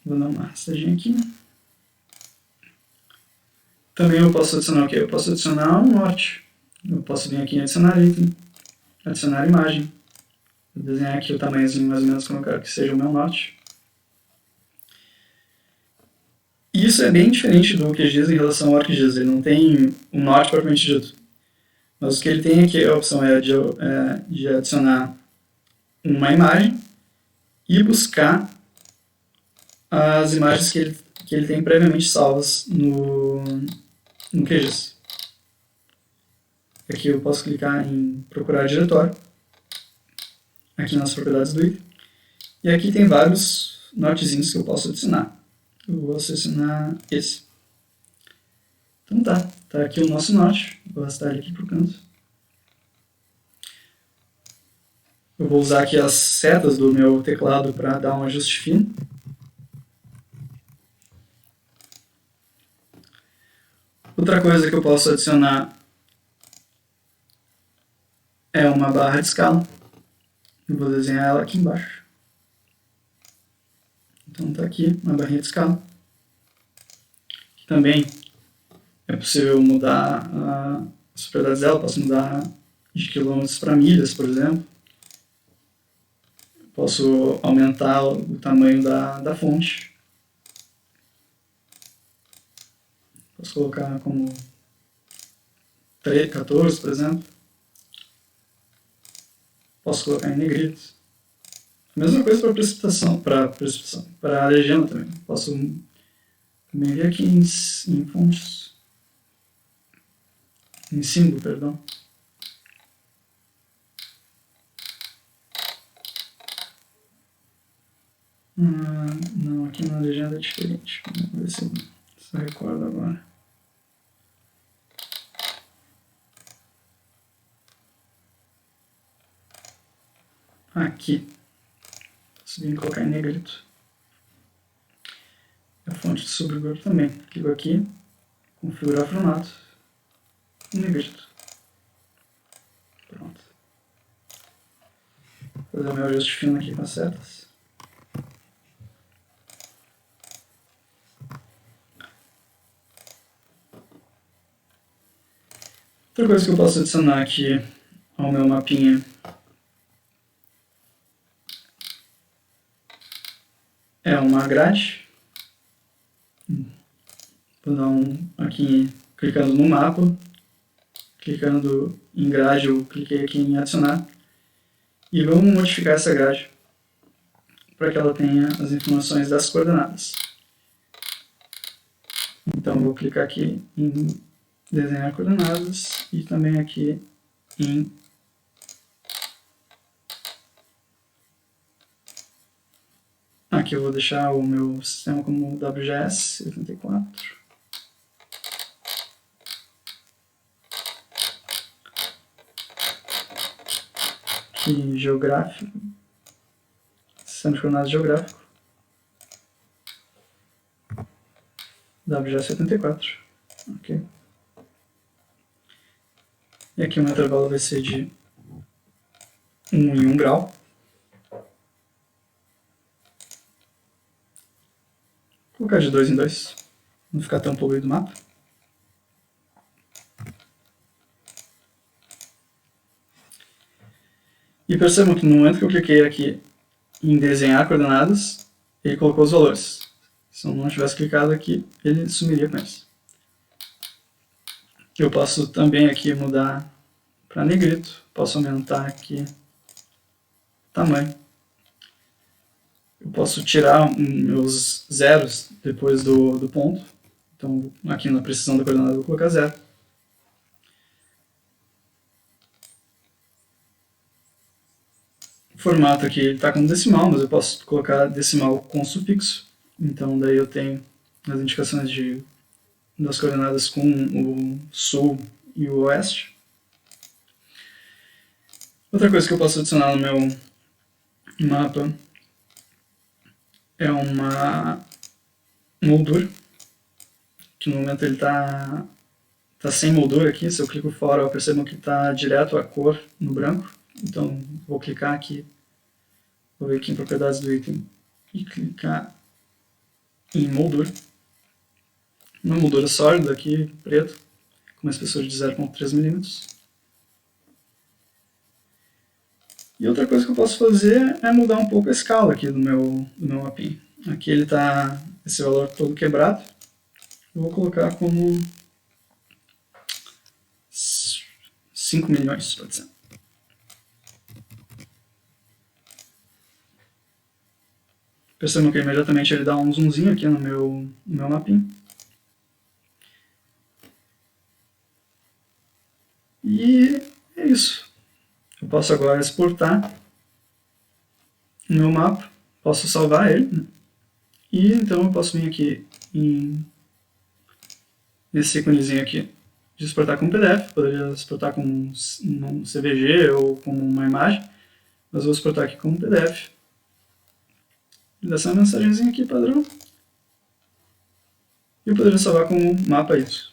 Vou dar uma arrastadinha aqui. Também eu posso adicionar o quê? Eu posso adicionar um norte. Eu posso vir aqui em adicionar item, adicionar imagem. Vou desenhar aqui o tamanhozinho mais ou menos como eu quero que seja o meu norte. E isso é bem diferente do QGIS em relação ao ArcGIS. Ele não tem um norte propriamente dito. Mas o que ele tem aqui, a opção é de adicionar uma imagem e buscar as imagens que ele tem previamente salvas no QGIS. Aqui eu posso clicar em procurar diretório, aqui nas propriedades do item, e aqui tem vários nortezinhos que eu posso adicionar. Eu vou selecionar esse. Então tá aqui o nosso norte, vou arrastar ele aqui para o canto. Eu vou usar aqui as setas do meu teclado para dar um ajuste fino. Outra coisa que eu posso adicionar é uma barra de escala. Eu vou desenhar ela aqui embaixo. Então tá aqui uma barrinha de escala. Também é possível mudar as propriedades dela, posso mudar de quilômetros para milhas, por exemplo. Posso aumentar o tamanho da fonte. Posso colocar como 14, por exemplo. Posso colocar em negrito. A mesma coisa para precipitação, para a legenda também. Posso também vir aqui em fontes, em símbolo, perdão. Não, aqui na legenda é diferente. Vamos ver se eu recordo agora. Aqui. Posso vir colocar em negrito. A fonte de subgrupo também. Clico aqui, configurar formato, em negrito. Pronto. Vou fazer o meu ajuste fino aqui com as setas. Outra coisa que eu posso adicionar aqui ao meu mapinha é uma grade. Vou dar aqui clicando no mapa, clicando em grade, eu cliquei aqui em adicionar. E vamos modificar essa grade para que ela tenha as informações das coordenadas. Então vou clicar aqui em desenhar coordenadas e também aqui em aqui eu vou deixar o meu sistema como WGS 84. Aqui geográfico, sistema de coordenadas geográfico, WGS 84. Ok. E aqui o meu intervalo vai ser de 1 em 1 grau. Vou colocar de 2 em 2, não ficar tão poluído o mapa. E percebam que no momento que eu cliquei aqui em desenhar coordenadas, ele colocou os valores. Se eu não tivesse clicado aqui, ele sumiria com eles. Eu posso também aqui mudar para negrito, posso aumentar aqui o tamanho. Eu posso tirar meus zeros depois do ponto. Então, aqui na precisão da coordenada eu vou colocar 0. O formato aqui está como decimal, mas eu posso colocar decimal com sufixo. Então, daí eu tenho as indicações das coordenadas com o sul e o oeste. Outra coisa que eu posso adicionar no meu mapa é uma moldura, que no momento ele está sem moldura aqui. Se eu clico fora, eu percebo que está direto a cor no branco. Então, vou clicar aqui, vou ver aqui em propriedades do item e clicar em moldura. Uma moldura sólida aqui, preto, com uma espessura de 0,3 mm. E outra coisa que eu posso fazer é mudar um pouco a escala aqui do meu mapinha. Aqui ele está, esse valor todo quebrado. Eu vou colocar como 5 milhões, pode ser. Percebam que imediatamente ele dá um zoomzinho aqui no meu mapinha. E é isso. Eu posso agora exportar o meu mapa, posso salvar ele, né? E então eu posso vir aqui nesse íconezinho aqui de exportar como PDF, poderia exportar como um CVG ou como uma imagem, mas vou exportar aqui como PDF. E dá essa mensagenzinha aqui padrão. E eu poderia salvar como mapa isso.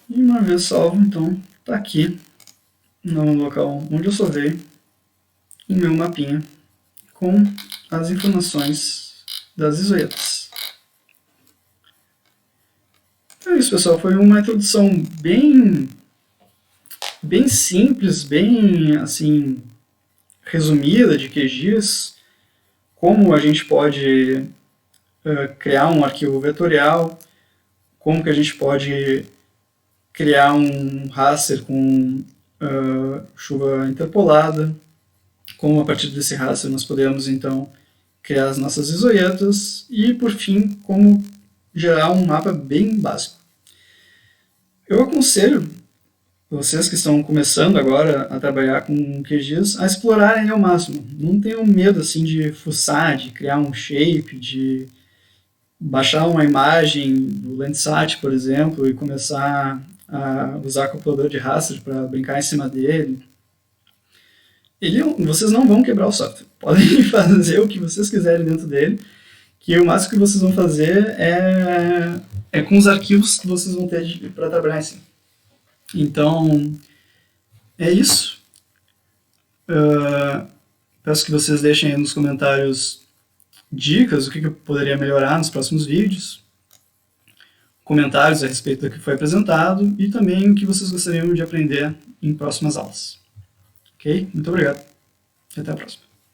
E uma vez salvo, então, está aqui no local onde eu salvei o meu mapinha com as informações das isoetas. Então é isso, pessoal. Foi uma introdução bem simples, bem assim resumida de QGIS, como a gente pode criar um arquivo vetorial, como que a gente pode criar um raster com chuva interpolada, como a partir desse raster nós podemos então criar as nossas isoetas e, por fim, como gerar um mapa bem básico. Eu aconselho vocês que estão começando agora a trabalhar com QGIS a explorarem ao máximo. Não tenham medo assim de fuçar, de criar um shape, de baixar uma imagem do Landsat, por exemplo, e começar a usar calculador de raster para brincar em cima dele. Vocês não vão quebrar o software. Podem fazer o que vocês quiserem dentro dele, que o máximo que vocês vão fazer é com os arquivos que vocês vão ter para trabalhar em cima. Então, é isso. Peço que vocês deixem aí nos comentários dicas, o que eu poderia melhorar nos próximos vídeos, comentários a respeito do que foi apresentado e também o que vocês gostariam de aprender em próximas aulas. Ok? Muito obrigado e até a próxima.